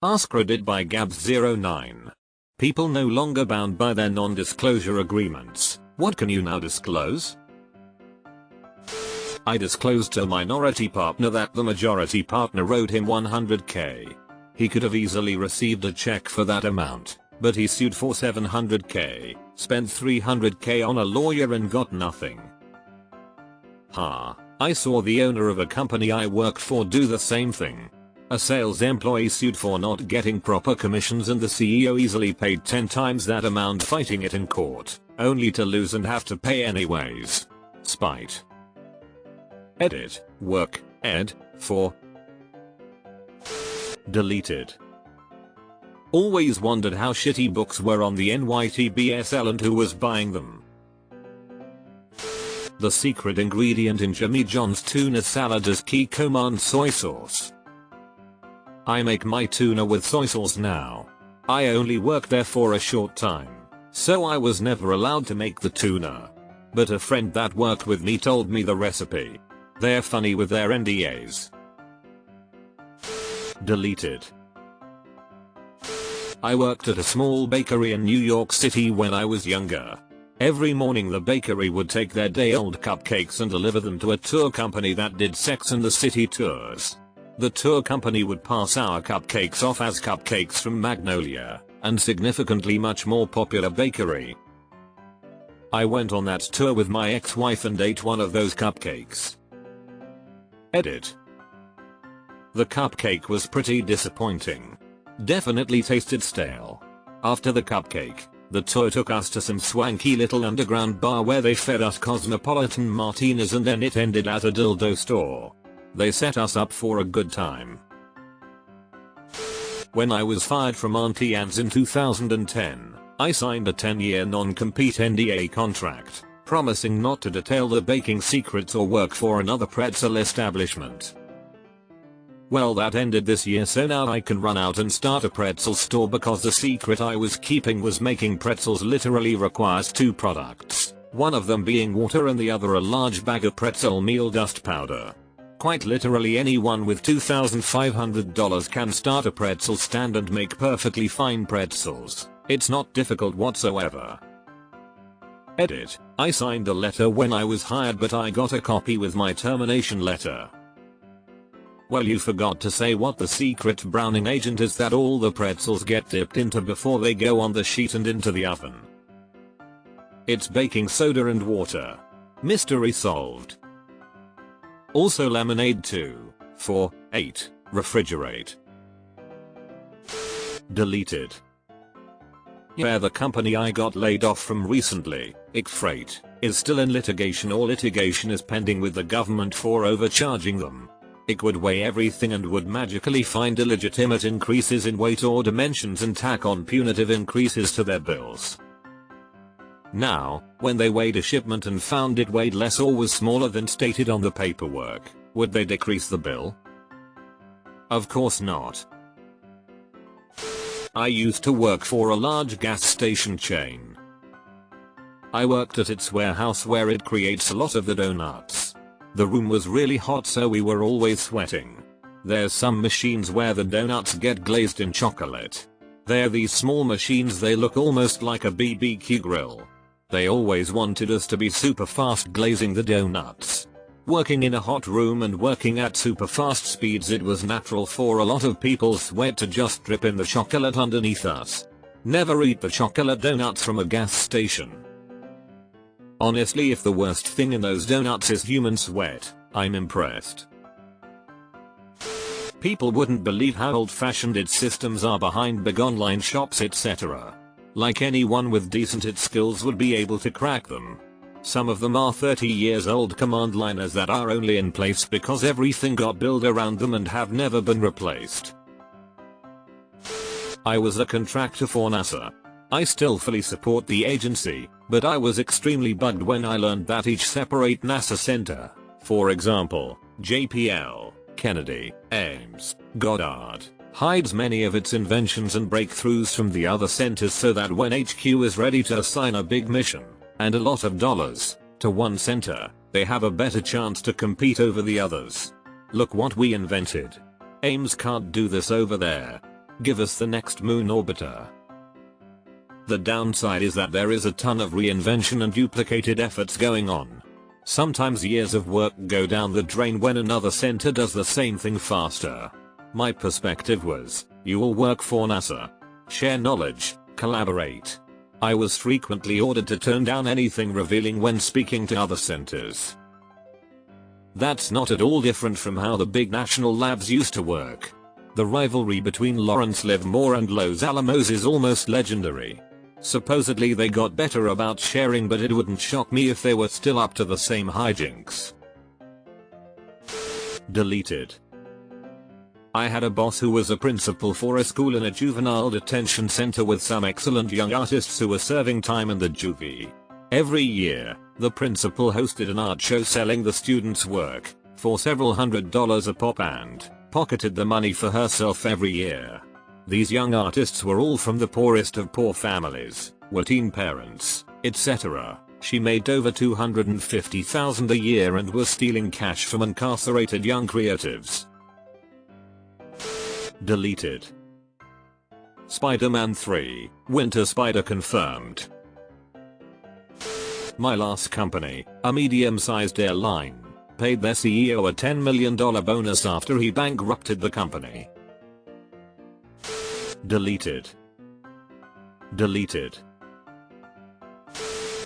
AskReddit by Gabs09. People no longer bound by their non-disclosure agreements. What can you now disclose? I disclosed to a minority partner that the majority partner owed him $100k. He could have easily received a check for that amount, but he sued for $700k, spent $300k on a lawyer and got nothing. I saw the owner of a company I work for do the same thing. A sales employee sued for not getting proper commissions and the CEO easily paid 10 times that amount fighting it in court, only to lose and have to pay anyways. Spite. Edit. Work. Ed. For. Deleted. Always wondered how shitty books were on the NYTBSL and who was buying them. The secret ingredient in Jimmy John's tuna salad is Kikkoman soy sauce. I make my tuna with soy sauce now. I only worked there for a short time, so I was never allowed to make the tuna. But a friend that worked with me told me the recipe. They're funny with their NDAs. Deleted. I worked at a small bakery in New York City when I was younger. Every morning the bakery would take their day-old cupcakes and deliver them to a tour company that did Sex and the City tours. The tour company would pass our cupcakes off as cupcakes from Magnolia, and significantly much more popular bakery. I went on that tour with my ex-wife and ate one of those cupcakes. Edit. The cupcake was pretty disappointing. Definitely tasted stale. After the cupcake, the tour took us to some swanky little underground bar where they fed us cosmopolitan martinis and then it ended at a dildo store. They set us up for a good time. When I was fired from Auntie Anne's in 2010, I signed a 10-year non-compete NDA contract, promising not to detail the baking secrets or work for another pretzel establishment. Well, that ended this year, so now I can run out and start a pretzel store because the secret I was keeping was making pretzels literally requires 2 products, one of them being water and the other a large bag of pretzel meal dust powder. Quite literally anyone with $2,500 can start a pretzel stand and make perfectly fine pretzels. It's not difficult whatsoever. Edit. I signed a letter when I was hired but I got a copy with my termination letter. Well, you forgot to say what the secret browning agent is that all the pretzels get dipped into before they go on the sheet and into the oven. It's baking soda and water. Mystery solved. Also lemonade too. 4. 8. Refrigerate. Deleted. Yeah, the company I got laid off from recently, Pique Freight, is still in litigation or litigation is pending with the government for overcharging them. It would weigh everything and would magically find illegitimate increases in weight or dimensions and tack on punitive increases to their bills. Now, when they weighed a shipment and found it weighed less or was smaller than stated on the paperwork, would they decrease the bill? Of course not. I used to work for a large gas station chain. I worked at its warehouse where it creates a lot of the donuts. The room was really hot so we were always sweating. There's some machines where the donuts get glazed in chocolate. They're these small machines, they look almost like a BBQ grill. They always wanted us to be super fast glazing the donuts. Working in a hot room and working at super fast speeds, it was natural for a lot of people's sweat to just drip in the chocolate underneath us. Never eat the chocolate donuts from a gas station. Honestly, if the worst thing in those donuts is human sweat, I'm impressed. People wouldn't believe how old-fashioned its systems are behind big online shops, etc. Like anyone with decent IT skills would be able to crack them. Some of them are 30 years old command liners that are only in place because everything got built around them and have never been replaced. I was a contractor for NASA. I still fully support the agency, but I was extremely bugged when I learned that each separate NASA center, for example, JPL, Kennedy, Ames, Goddard, hides many of its inventions and breakthroughs from the other centers so that when HQ is ready to assign a big mission, and a lot of dollars, to one center, they have a better chance to compete over the others. Look what we invented. Ames can't do this over there. Give us the next moon orbiter. The downside is that there is a ton of reinvention and duplicated efforts going on. Sometimes years of work go down the drain when another center does the same thing faster. My perspective was, you all work for NASA. Share knowledge, collaborate. I was frequently ordered to turn down anything revealing when speaking to other centers. That's not at all different from how the big national labs used to work. The rivalry between Lawrence Livermore and Los Alamos is almost legendary. Supposedly they got better about sharing, but it wouldn't shock me if they were still up to the same hijinks. Deleted. I had a boss who was a principal for a school in a juvenile detention center with some excellent young artists who were serving time in the juvie. Every year, the principal hosted an art show selling the students' work for several $100s a pop and pocketed the money for herself every year. These young artists were all from the poorest of poor families, were teen parents, etc. She made over $250,000 a year and was stealing cash from incarcerated young creatives. Deleted. Spider-Man 3, Winter Spider confirmed. My last company, a medium-sized airline, paid their CEO a $10 million bonus after he bankrupted the company. Deleted. Deleted.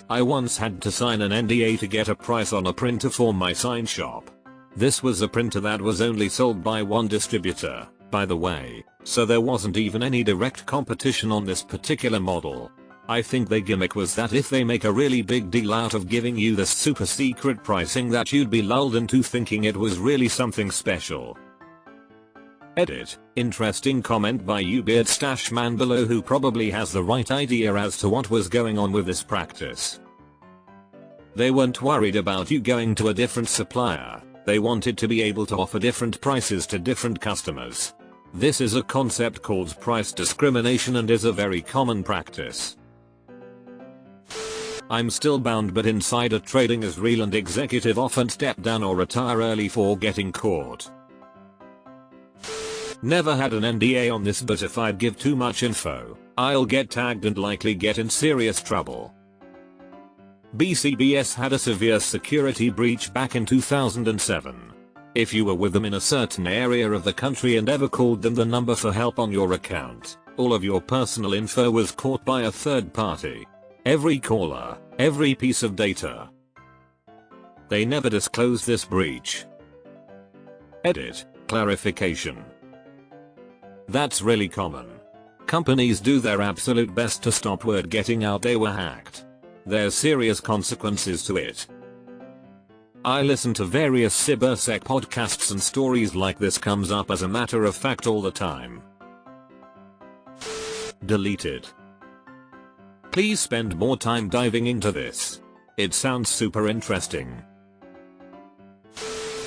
I once had to sign an NDA to get a price on a printer for my sign shop. This was a printer that was only sold by one distributor, by the way, so there wasn't even any direct competition on this particular model. I think their gimmick was that if they make a really big deal out of giving you this super secret pricing that you'd be lulled into thinking it was really something special. Edit. Interesting comment by ubeardstashman below, who probably has the right idea as to what was going on with this practice. They weren't worried about you going to a different supplier, they wanted to be able to offer different prices to different customers. This is a concept called price discrimination and is a very common practice. I'm still bound, but insider trading is real and executive often step down or retire early for getting caught. Never had an NDA on this, but if I'd give too much info, I'll get tagged and likely get in serious trouble. BCBS had a severe security breach back in 2007. If you were with them in a certain area of the country and ever called them the number for help on your account, all of your personal info was caught by a third party. Every caller, every piece of data. They never disclosed this breach. Edit. Clarification. That's really common. Companies do their absolute best to stop word getting out they were hacked. There's serious consequences to it. I listen to various cybersec podcasts and stories like this comes up as a matter of fact all the time. Deleted. Please spend more time diving into this. It sounds super interesting.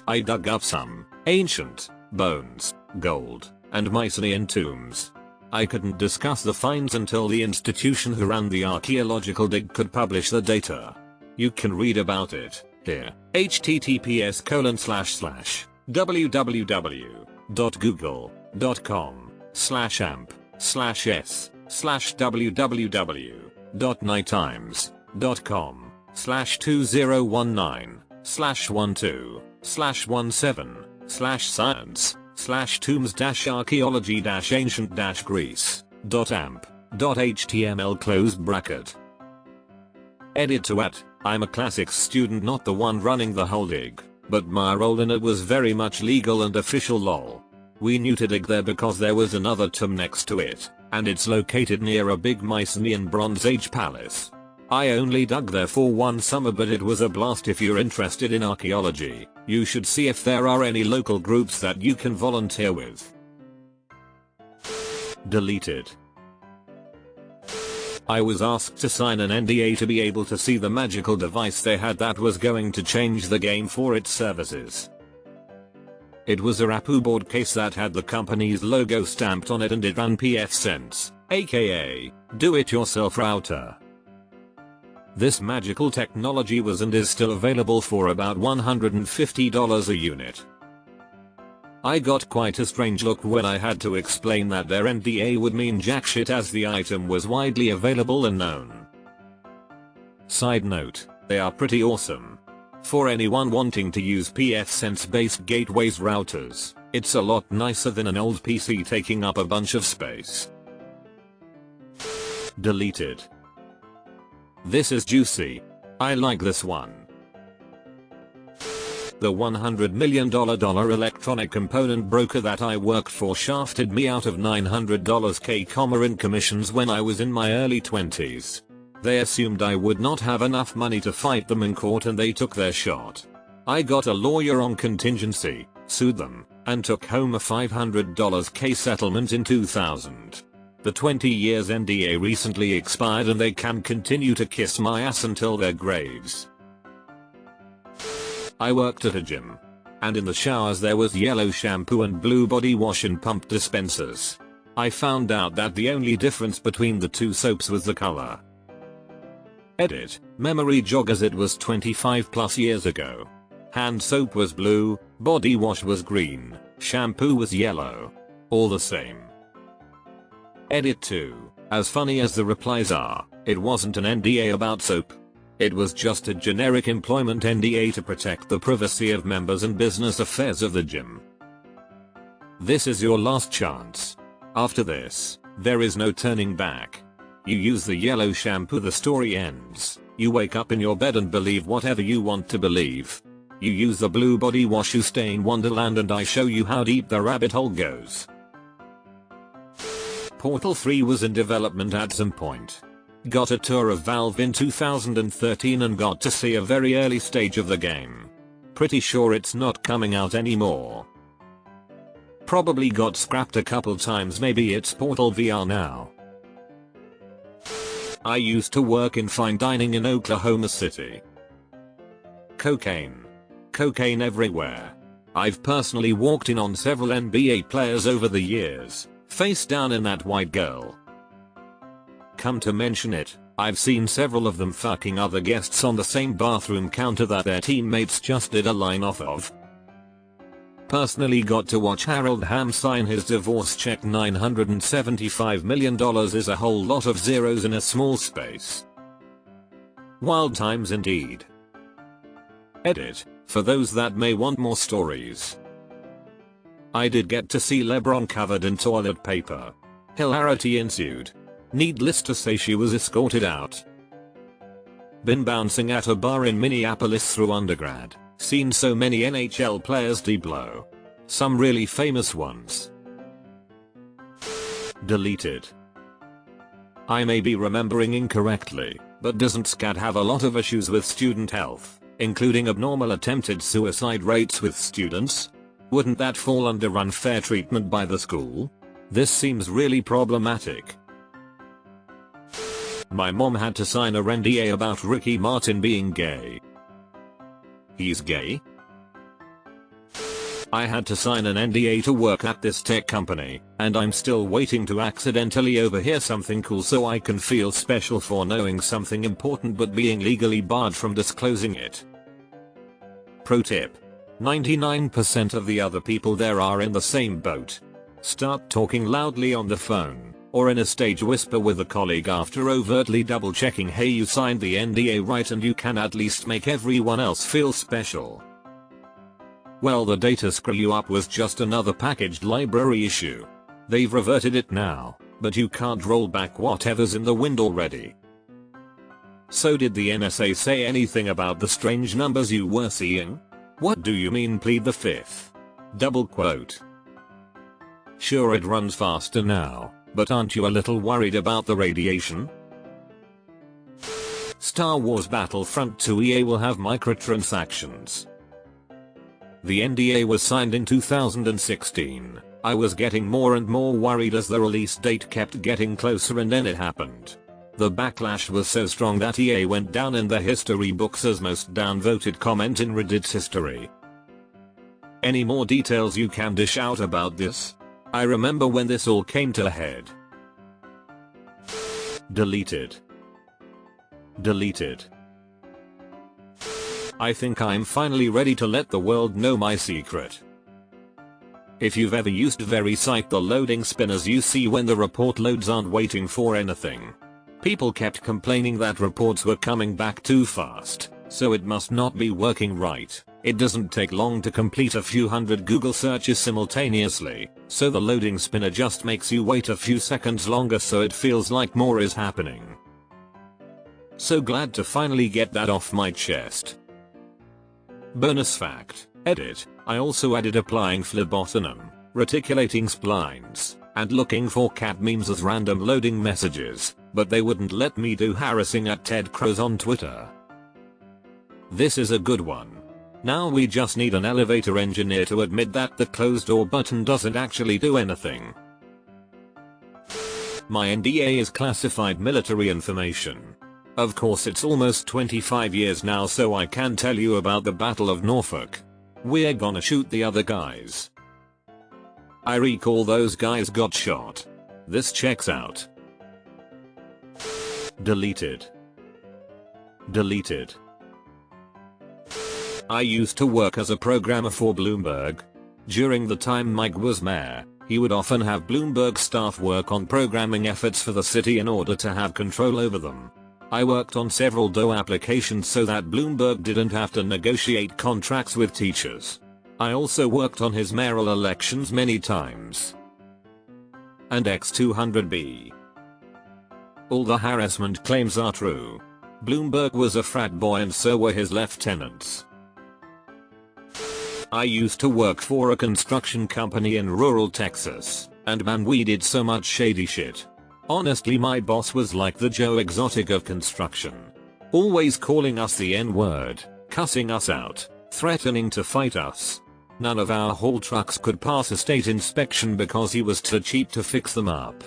I dug up some ancient bones, gold, and Mycenaean tombs. I couldn't discuss the finds until the institution who ran the archaeological dig could publish the data. You can read about it here. https://www.google.com/tombs-archaeology-ancient-greece.amp.html. Edit to at, I'm a classics student, not the one running the whole dig, but my role in it was very much legal and official lol. We knew to dig there because there was another tomb next to it, and it's located near a big Mycenaean Bronze Age palace. I only dug there for one summer, but it was a blast. If you're interested in archaeology, you should see if there are any local groups that you can volunteer with. Deleted. I was asked to sign an NDA to be able to see the magical device they had that was going to change the game for its services. It was a Rapu board case that had the company's logo stamped on it, and it ran pfSense, aka do-it-yourself router. This magical technology was and is still available for about $150 a unit. I got quite a strange look when I had to explain that their NDA would mean jack shit as the item was widely available and known. Side note, they are pretty awesome. For anyone wanting to use pfSense based gateways routers, it's a lot nicer than an old PC taking up a bunch of space. Deleted. This is juicy. I like this one. The $100 million electronic component broker that I worked for shafted me out of $900k in commissions when I was in my early 20s. They assumed I would not have enough money to fight them in court and they took their shot. I got a lawyer on contingency, sued them, and took home a $500k settlement in 2000. The 20 years NDA recently expired and they can continue to kiss my ass until their graves. I worked at a gym. And in the showers there was yellow shampoo and blue body wash in pump dispensers. I found out that the only difference between the two soaps was the color. Edit. Memory jog as it was 25 plus years ago. Hand soap was blue, body wash was green, shampoo was yellow. All the same. Edit 2. As funny as the replies are, it wasn't an NDA about soap. It was just a generic employment NDA to protect the privacy of members and business affairs of the gym. This is your last chance. After this, there is no turning back. You use the yellow shampoo, the story ends. You wake up in your bed and believe whatever you want to believe. You use the blue body wash, you stay in Wonderland and I show you how deep the rabbit hole goes. Portal 3 was in development at some point. Got a tour of Valve in 2013 and got to see a very early stage of the game. Pretty sure it's not coming out anymore. Probably got scrapped a couple times, maybe it's Portal VR now. I used to work in fine dining in Oklahoma City. Cocaine. Cocaine everywhere. I've personally walked in on several NBA players over the years, face down in that white girl. Come to mention it, I've seen several of them fucking other guests on the same bathroom counter that their teammates just did a line off of. Personally got to watch Harold Hamm sign his divorce check. $975 million is a whole lot of zeros in a small space. Wild times indeed. Edit. For those that may want more stories. I did get to see LeBron covered in toilet paper. Hilarity ensued. Needless to say, she was escorted out. Been bouncing at a bar in Minneapolis through undergrad. Seen so many NHL players de-blow. Some really famous ones. Deleted. I may be remembering incorrectly, but doesn't SCAD have a lot of issues with student health, including abnormal attempted suicide rates with students? Wouldn't that fall under unfair treatment by the school? This seems really problematic. My mom had to sign a NDA about Ricky Martin being gay. He's gay? I had to sign an NDA to work at this tech company, and I'm still waiting to accidentally overhear something cool so I can feel special for knowing something important but being legally barred from disclosing it. Pro tip. 99% of the other people there are in the same boat. Start talking loudly on the phone, or in a stage whisper with a colleague after overtly double checking hey you signed the NDA right, and you can at least make everyone else feel special. Well, the data screw you up was just another packaged library issue. They've reverted it now, but you can't roll back whatever's in the wind already. So did the NSA say anything about the strange numbers you were seeing? What do you mean, plead the fifth? Double quote. Sure, it runs faster now, but aren't you a little worried about the radiation? Star Wars Battlefront 2 EA will have microtransactions. The NDA was signed in 2016. I was getting more and more worried as the release date kept getting closer, and then it happened. The backlash was so strong that EA went down in the history books as most downvoted comment in Reddit's history. Any more details you can dish out about this? I remember when this all came to a head. Deleted. Deleted. I think I'm finally ready to let the world know my secret. If you've ever used VeriCite, the loading spinners you see when the report loads aren't waiting for anything. People kept complaining that reports were coming back too fast, so it must not be working right. It doesn't take long to complete a few hundred Google searches simultaneously, so the loading spinner just makes you wait a few seconds longer so it feels like more is happening. So glad to finally get that off my chest. Bonus fact, edit, I also added applying phlebotinum, reticulating splines, and looking for cat memes as random loading messages, but they wouldn't let me do harassing at Ted Cruz on Twitter. This is a good one. Now we just need an elevator engineer to admit that the close door button doesn't actually do anything. My NDA is classified military information. Of course it's almost 25 years now, so I can tell you about the Battle of Norfolk. We're gonna shoot the other guys. I recall those guys got shot. This checks out. Deleted. Deleted. I used to work as a programmer for Bloomberg. During the time Mike was mayor, he would often have Bloomberg staff work on programming efforts for the city in order to have control over them. I worked on several DOE applications so that Bloomberg didn't have to negotiate contracts with teachers. I also worked on his mayoral elections many times. And X200B. All the harassment claims are true. Bloomberg was a frat boy and so were his lieutenants. I used to work for a construction company in rural Texas, and man, we did so much shady shit. Honestly, my boss was like the Joe Exotic of construction. Always calling us the N-word, cussing us out, threatening to fight us. None of our haul trucks could pass a state inspection because he was too cheap to fix them up.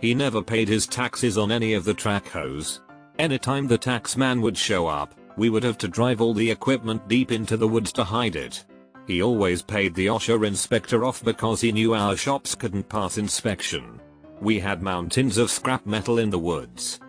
He never paid his taxes on any of the track hoes. Anytime the tax man would show up, we would have to drive all the equipment deep into the woods to hide it. He always paid the OSHA inspector off because he knew our shops couldn't pass inspection. We had mountains of scrap metal in the woods.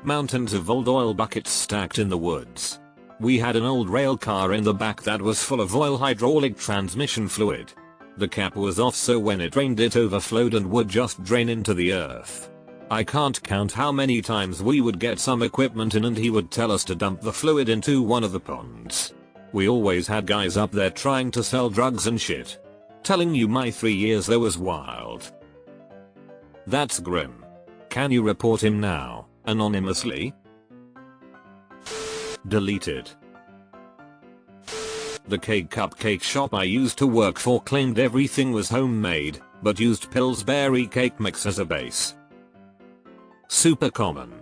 Mountains of old oil buckets stacked in the woods. We had an old rail car in the back that was full of oil hydraulic transmission fluid. The cap was off, so when it rained it overflowed and would just drain into the earth. I can't count how many times we would get some equipment in and he would tell us to dump the fluid into one of the ponds. We always had guys up there trying to sell drugs and shit. Telling you my 3 years there was wild. That's grim. Can you report him now, anonymously? Deleted. The cake cupcake shop I used to work for claimed everything was homemade, but used Pillsbury cake mix as a base. Super common.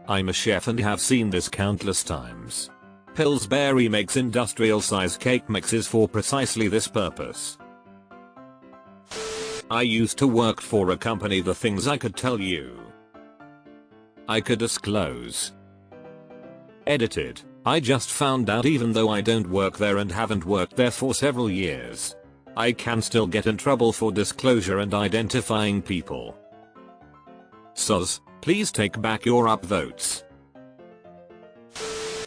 I'm a chef and have seen this countless times. Pillsbury makes industrial size cake mixes for precisely this purpose. I used to work for a company. The things I could tell you, I could disclose. Edited. I just found out even though I don't work there and haven't worked there for several years, I can still get in trouble for disclosure and identifying people. Soz, please take back your upvotes.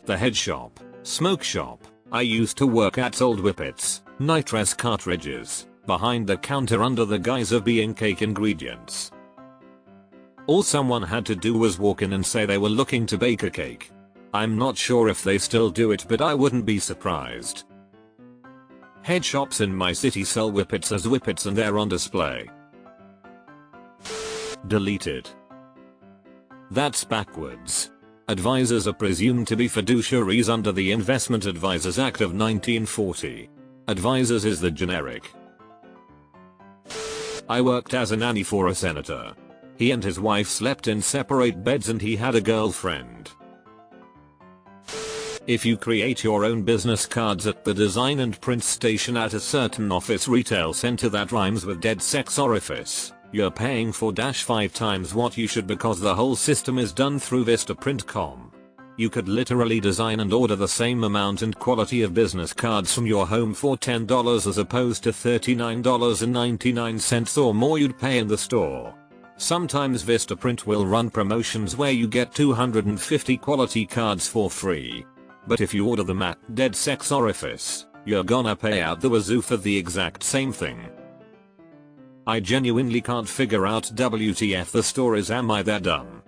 The head shop, smoke shop. I used to work at sold whippets, nitrous cartridges, behind the counter under the guise of being cake ingredients. All someone had to do was walk in and say they were looking to bake a cake. I'm not sure if they still do it, but I wouldn't be surprised. Head shops in my city sell whippets as whippets and they're on display. Deleted. That's backwards. Advisors are presumed to be fiduciaries under the Investment Advisors Act of 1940. Advisors is the generic. I worked as a nanny for a senator. He and his wife slept in separate beds and he had a girlfriend. If you create your own business cards at the design and print station at a certain office retail center that rhymes with dead sex orifice, you're paying 4-5 times what you should because the whole system is done through Vistaprint.com. You could literally design and order the same amount and quality of business cards from your home for $10 as opposed to $39.99 or more you'd pay in the store. Sometimes Vistaprint will run promotions where you get 250 quality cards for free. But if you order them at dead sex orifice, You're gonna pay out the wazoo for the exact same thing. I genuinely can't figure out WTF the store is. Am I that dumb?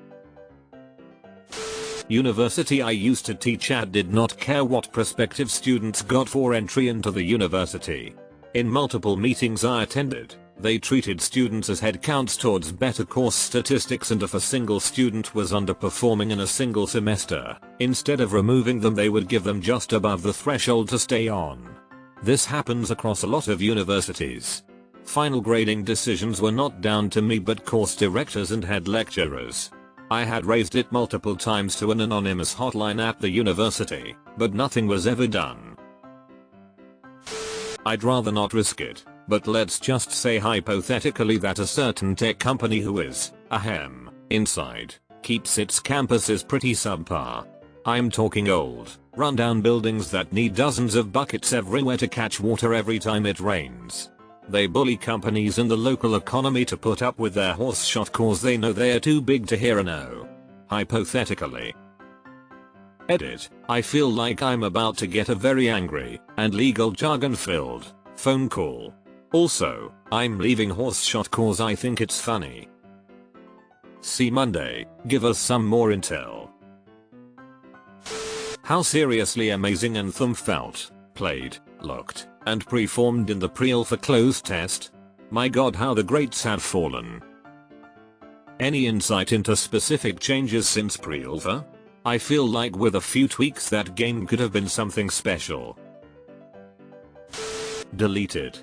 University I used to teach at did not care what prospective students got for entry into the university. In multiple meetings I attended, they treated students as headcounts towards better course statistics, and if a single student was underperforming in a single semester, instead of removing them they would give them just above the threshold to stay on. This happens across a lot of universities. Final grading decisions were not down to me but course directors and head lecturers. I had raised it multiple times to an anonymous hotline at the university, but nothing was ever done. I'd rather not risk it, but let's just say hypothetically that a certain tech company who is, ahem, inside, keeps its campuses pretty subpar. I'm talking old, rundown buildings that need dozens of buckets everywhere to catch water every time it rains. They bully companies in the local economy to put up with their horse shot cause they know they're too big to hear a no. Hypothetically. Edit. I feel like I'm about to get a very angry, and legal jargon filled, phone call. Also, I'm leaving horse shot cause I think it's funny. See Monday, give us some more intel. How seriously amazing Anthem felt, played, looked, and preformed in the pre-alpha closed test. My god, how the greats have fallen. Any insight into specific changes since pre-alpha? I feel like with a few tweaks that game could have been something special. Deleted.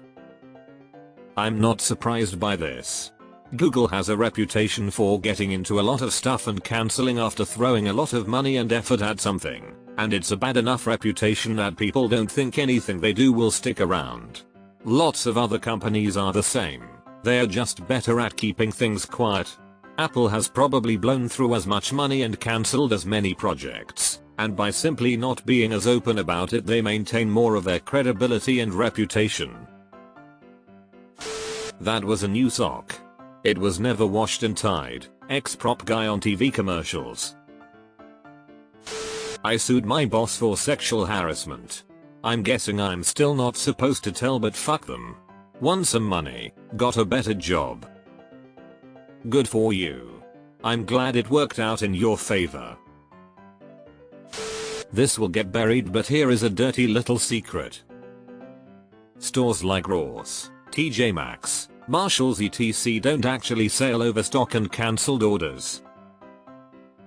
I'm not surprised by this. Google has a reputation for getting into a lot of stuff and cancelling after throwing a lot of money and effort at something, and it's a bad enough reputation that people don't think anything they do will stick around. Lots of other companies are the same, they're just better at keeping things quiet. Apple has probably blown through as much money and cancelled as many projects, and by simply not being as open about it they maintain more of their credibility and reputation. That was a new sock. It was never washed and tied, ex-prop guy on TV commercials. I sued my boss for sexual harassment. I'm guessing I'm still not supposed to tell, but fuck them. Won some money, got a better job. Good for you. I'm glad it worked out in your favor. This will get buried, but here is a dirty little secret. Stores like Ross, TJ Maxx, Marshalls etc. don't actually sell overstock and cancelled orders.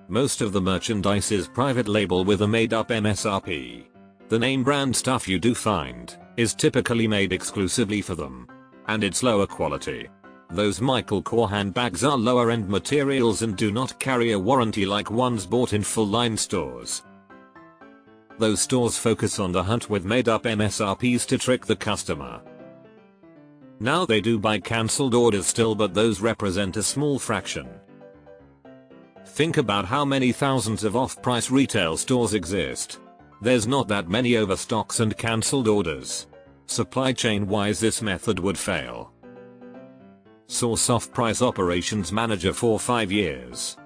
Most of the merchandise is private label with a made up MSRP. The name brand stuff you do find is typically made exclusively for them. And it's lower quality. Those Michael Kors handbags are lower end materials and do not carry a warranty like ones bought in full line stores. Those stores focus on the hunt with made up MSRPs to trick the customer. Now they do buy cancelled orders still, but those represent a small fraction. Think about how many thousands of off-price retail stores exist. There's not that many overstocks and cancelled orders. Supply chain wise this method would fail. Source off-price operations manager for 5 years.